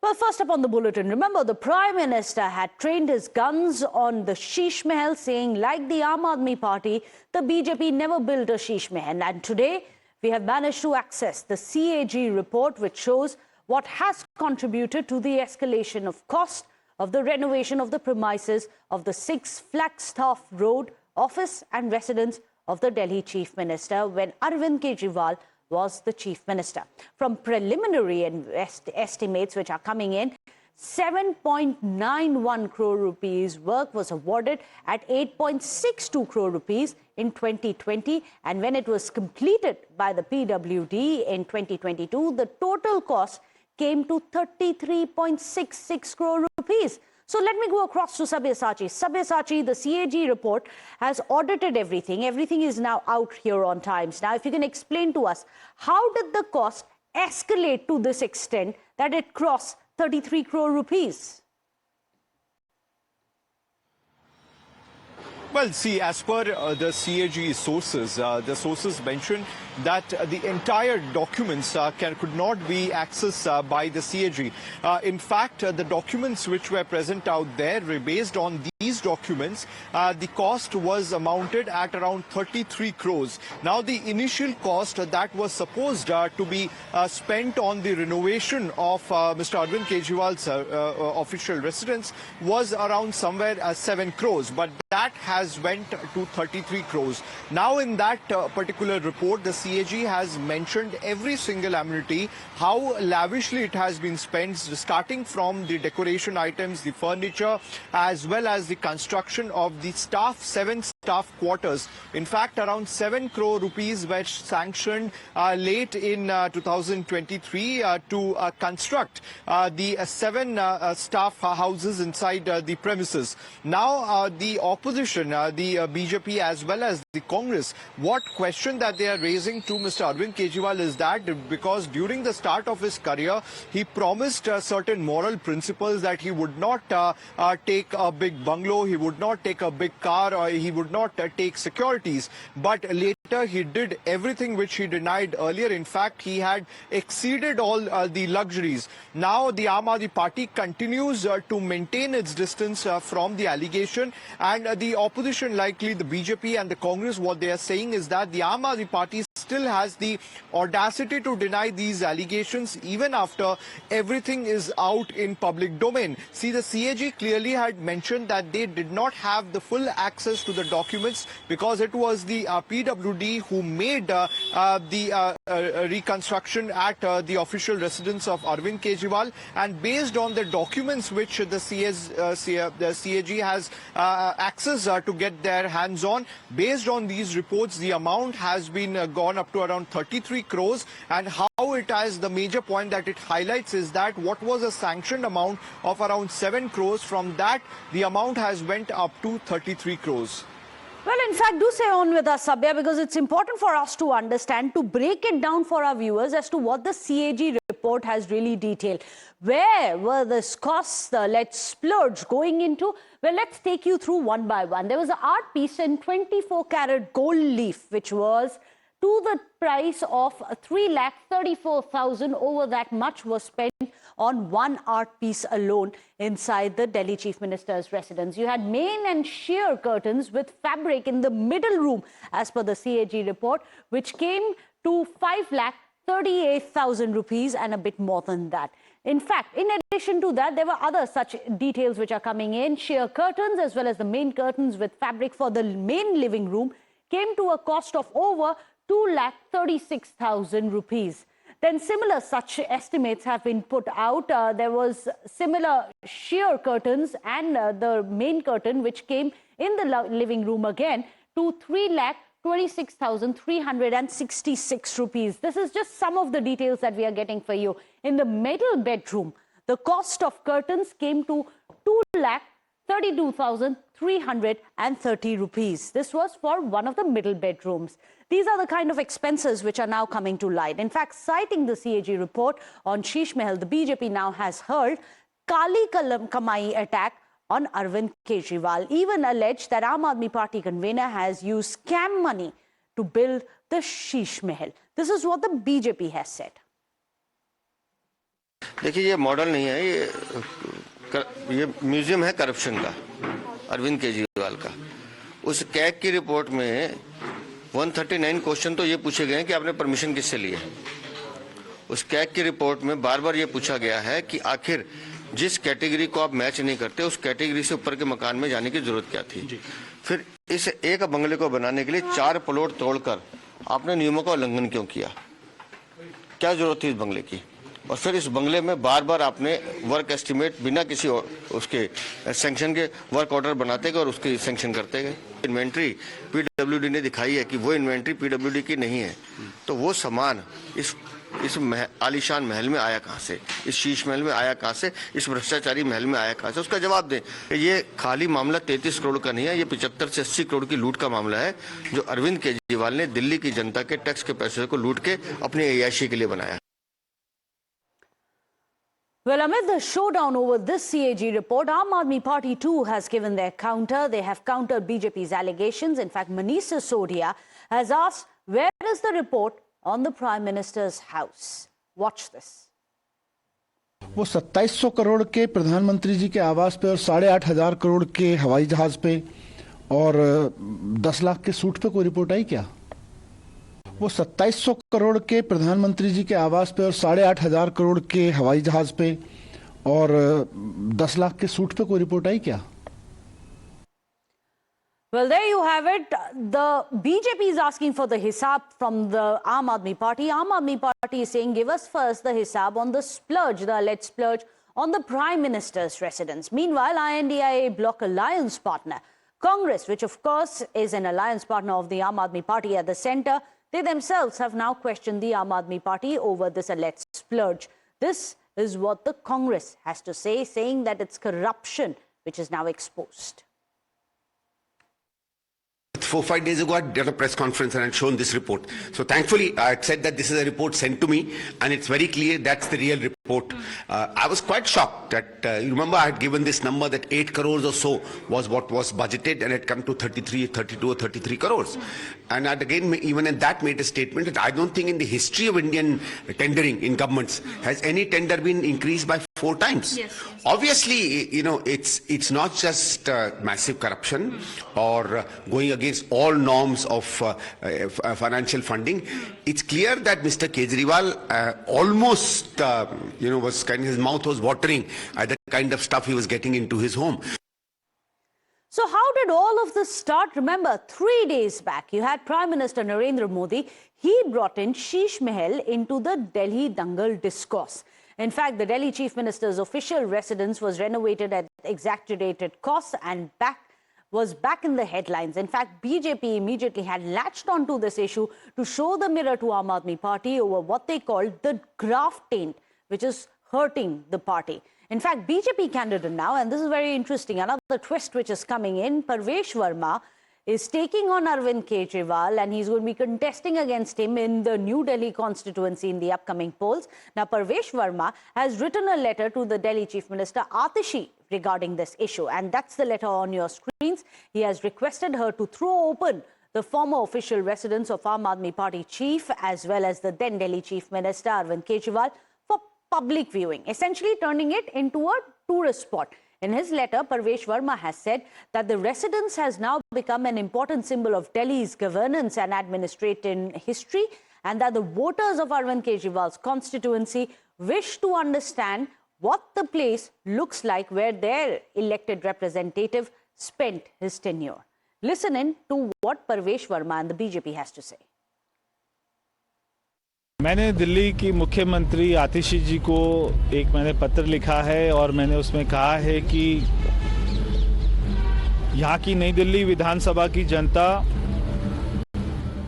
Well, first up on the bulletin, remember the Prime Minister had trained his guns on the Sheesh Mahal, saying, like the Aam Aadmi Party, the BJP never built a Sheesh Mahal. And today, we have managed to access the CAG report, which shows what has contributed to the escalation of cost of the renovation of the premises of the 6 Flagstaff Road office and residence of the Delhi Chief Minister when Arvind Kejriwal was the Chief Minister. From preliminary estimates which are coming in, 7.91 crore rupees work was awarded at 8.62 crore rupees in 2020, and when it was completed by the PWD in 2022, the total cost came to 33.66 crore rupees. So let me go across to Sabyasachi. Sabyasachi, the CAG report has audited everything. Everything is now out here on Times. Now, if you can explain to us, how did the cost escalate to this extent that it crossed 33 crore rupees? Well, see, as per the CAG sources, the sources mentioned that the entire documents could not be accessed by the CAG. In fact, the documents which were present out there, based on these documents, the cost was amounted at around 33 crores. Now, the initial cost that was supposed to be spent on the renovation of Mr. Arvind Kejriwal's official residence was around somewhere 7 crores, but that has went to 33 crores. Now, in that particular report, the CAG has mentioned every single amenity, how lavishly it has been spent, starting from the decoration items, the furniture, as well as the construction of the 7 staff quarters. In fact, around 7 crore rupees were sanctioned late in 2023 to construct the 7 staff houses inside the premises. Now, the opposition, the BJP as well as the Congress, what question that they are raising to Mr. Arvind Kejriwal is that because during the start of his career, he promised certain moral principles that he would not take a big bungalow, he would not take a big car, or he would not take securities. But later he did everything which he denied earlier. In fact, he had exceeded all the luxuries. Now, the Aam Aadmi Party continues to maintain its distance from the allegation, and the opposition, likely the BJP and the Congress, what they are saying is that the Aam Aadmi Party still has the audacity to deny these allegations even after everything is out in public domain. See, the CAG clearly had mentioned that they did not have the full access to the documents because it was the PWD who made the reconstruction at the official residence of Arvind Kejriwal, and based on the documents which the CAG has access to get their hands on, based on these reports, the amount has been gone up to around 33 crores, and how it has, the major point that it highlights is that what was a sanctioned amount of around 7 crores, from that the amount has went up to 33 crores. Well, in fact, do stay on with us, Sabya, because it's important for us to understand, to break it down for our viewers as to what the CAG report has really detailed. Where were the costs, the let's splurge going into? Well, let's take you through one by one. There was an art piece in 24-carat gold leaf, which was to the price of 3,34,000. Over that much was spent on one art piece alone inside the Delhi Chief Minister's residence. You had main and sheer curtains with fabric in the middle room, as per the CAG report, which came to 5,38,000 rupees and a bit more than that. In fact, in addition to that, there were other such details which are coming in. Sheer curtains as well as the main curtains with fabric for the main living room came to a cost of over 2,36,000 rupees. Then similar such estimates have been put out. There was similar sheer curtains and the main curtain which came in the living room again to 3,26,366 rupees. This is just some of the details that we are getting for you. In the middle bedroom, the cost of curtains came to 2,32,330 rupees. This was for one of the middle bedrooms. These are the kind of expenses which are now coming to light. In fact, citing the CAG report on Sheesh Mahal, the BJP now has hurled Kali Kamai attack on Arvind Kejriwal, even alleged that Aam Aadmi Party convener has used scam money to build the Sheesh Mahal. This is what the BJP has said. देखिए, ये model नहीं है, ये museum है corruption का, अरविंद केजरीवाल का। उस CAG की रिपोर्ट में 139 क्वेश्चन तो ये पूछे गए हैं कि आपने परमिशन किससे ली है। उस कैग की रिपोर्ट में बार बार ये पूछा गया है कि आखिर जिस कैटेगरी को आप मैच नहीं करते, उस कैटेगरी से ऊपर के मकान में जाने की जरूरत क्या थी। फिर इस एक बंगले को बनाने के लिए 4 प्लॉट तोड़कर आपने नियमों का उल्लंघन क्यों किया, क्या जरूरत थी इस बंगले की। और फिर इस बंगले में बार बार आपने वर्क एस्टिमेट बिना किसी उसके सैंक्शन के वर्क ऑर्डर बनाते गए और उसकी सैंक्शन करते गए। इन्वेंट्री पीडब्ल्यूडी ने दिखाई है कि वो इन्वेंट्री पीडब्ल्यूडी की नहीं है, तो वो सामान इस आलीशान महल में आया कहां से, इस शीश महल में आया कहां से, इस भ्रष्टाचारी महल में आया कहां से, उसका जवाब दें। ये खाली मामला 33 करोड़ का नहीं है, ये 75 से 80 करोड़ की लूट का मामला है, जो अरविंद केजरीवाल ने दिल्ली की जनता के टैक्स के पैसे को लूट के अपनी अय्याशी के लिए बनाया। Well, amid the showdown over this CAG report, Aam Aadmi Party too has given their counter. They have countered BJP's allegations. In fact, Manish Sisodia has asked, where is the report on the Prime Minister's house? Watch this. वो 2700 करोड़ के प्रधानमंत्री जी के आवास पे और 8,500 करोड़ के हवाई जहाज पे और 10 लाख के सूट पे कोई रिपोर्ट आई क्या? वो 2700 करोड़ के प्रधानमंत्री जी के आवास पे और 8,500 करोड़ के हवाई जहाज पे और 10 लाख के सूट पे कोई रिपोर्ट आई क्या? Well, there you have it. The BJP is asking for the hisab from the Aam Aadmi Party. Aam Aadmi Party is saying, give us first the hisab on the splurge, the alleged splurge on the Prime Minister's residence. Meanwhile, INDIA bloc alliance partner, Congress, which of course is an alliance partner of the Aam Aadmi Party at the centre, they themselves have now questioned the Aam Aadmi Party over this alleged splurge. This is what the Congress has to say, saying that it's corruption which is now exposed. 4-5 days ago, I did a press conference and I had shown this report. So thankfully, I had said that this is a report sent to me, and it's very clear that's the real report. I was quite shocked that, you remember I had given this number that 8 crores or so was what was budgeted, and it come to 32 or 33 crores. And I'd again, even at that, made a statement that I don't think in the history of Indian tendering in governments has any tender been increased by 4 times. Yes. Obviously, you know, it's not just massive corruption or going against all norms of financial funding. It's clear that Mr. Kejriwal almost, you know, was kind of, his mouth was watering at the kind of stuff he was getting into his home. So how did all of this start? Remember, 3 days back, you had Prime Minister Narendra Modi. He brought in Sheesh Mahal into the Delhi Dangal discourse. In fact, the Delhi Chief Minister's official residence was renovated at exaggerated costs and was back in the headlines. In fact, BJP immediately had latched onto this issue to show the mirror to Aam Aadmi Party over what they called the graft taint, which is hurting the party. In fact, BJP candidate now, and this is very interesting, another twist which is coming in, Parvesh Verma is taking on Arvind Kejriwal, and he's going to be contesting against him in the New Delhi constituency in the upcoming polls. Now, Parvesh Verma has written a letter to the Delhi Chief Minister Atishi regarding this issue, and that's the letter on your screens. He has requested her to throw open the former official residence of Aam Aadmi Party chief as well as the then Delhi Chief Minister Arvind Kejriwal for public viewing, essentially turning it into a tourist spot. In his letter, Parvesh Verma has said that the residence has now become an important symbol of Delhi's governance and administrative history, and that the voters of Arvind Kejriwal's constituency wish to understand what the place looks like where their elected representative spent his tenure. Listen in to what Parvesh Verma and the BJP has to say. मैंने दिल्ली की मुख्यमंत्री आतिशी जी को मैंने पत्र लिखा है और मैंने उसमें कहा है कि यहाँ की नई दिल्ली विधानसभा की जनता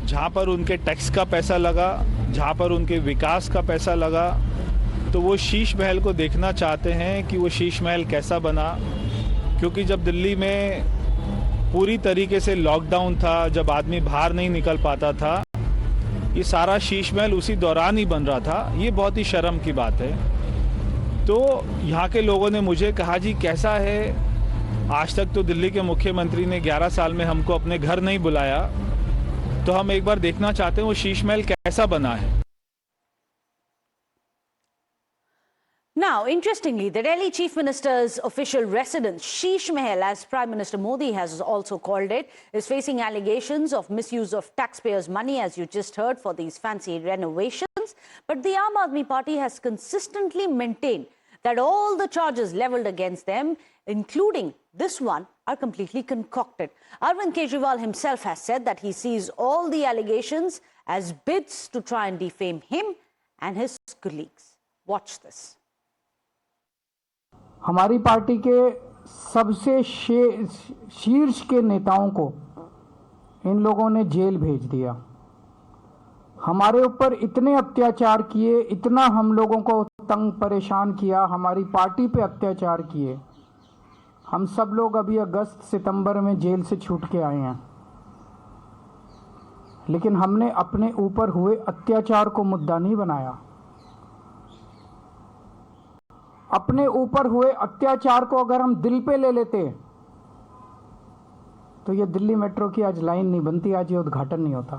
जहाँ पर उनके टैक्स का पैसा लगा, जहाँ पर उनके विकास का पैसा लगा, तो वो शीश महल को देखना चाहते हैं कि वो शीश महल कैसा बना। क्योंकि जब दिल्ली में पूरी तरीके से लॉकडाउन था, जब आदमी बाहर नहीं निकल पाता था, ये सारा शीश महल उसी दौरान ही बन रहा था। ये बहुत ही शर्म की बात है। तो यहाँ के लोगों ने मुझे कहा, जी कैसा है, आज तक तो दिल्ली के मुख्यमंत्री ने 11 साल में हमको अपने घर नहीं बुलाया, तो हम एक बार देखना चाहते हैं वो शीश महल कैसा बना है। Now, interestingly, the Delhi Chief Minister's official residence, Sheesh Mahal, as Prime Minister Modi has also called it, is facing allegations of misuse of taxpayers' money, as you just heard, for these fancy renovations. But the Aam Aadmi Party has consistently maintained that all the charges levelled against them, including this one, are completely concocted. Arvind Kejriwal himself has said that he sees all the allegations as bids to try and defame him and his colleagues. Watch this. हमारी party के सबसे शीर्ष के नेताओं को इन लोगों ने jail भेज दिया। हमारे ऊपर इतने अत्याचार किए, इतना हम लोगों को तंग परेशान किया, हमारी पार्टी पे अत्याचार किए। हम सब लोग अभी अगस्त सितंबर में जेल से छूट के आए हैं, लेकिन हमने अपने ऊपर हुए अत्याचार को मुद्दा नहीं बनाया। अपने ऊपर हुए अत्याचार को अगर हम दिल पे ले लेते तो ये दिल्ली मेट्रो की आज लाइन नहीं बनती, आज ये उद्घाटन नहीं होता।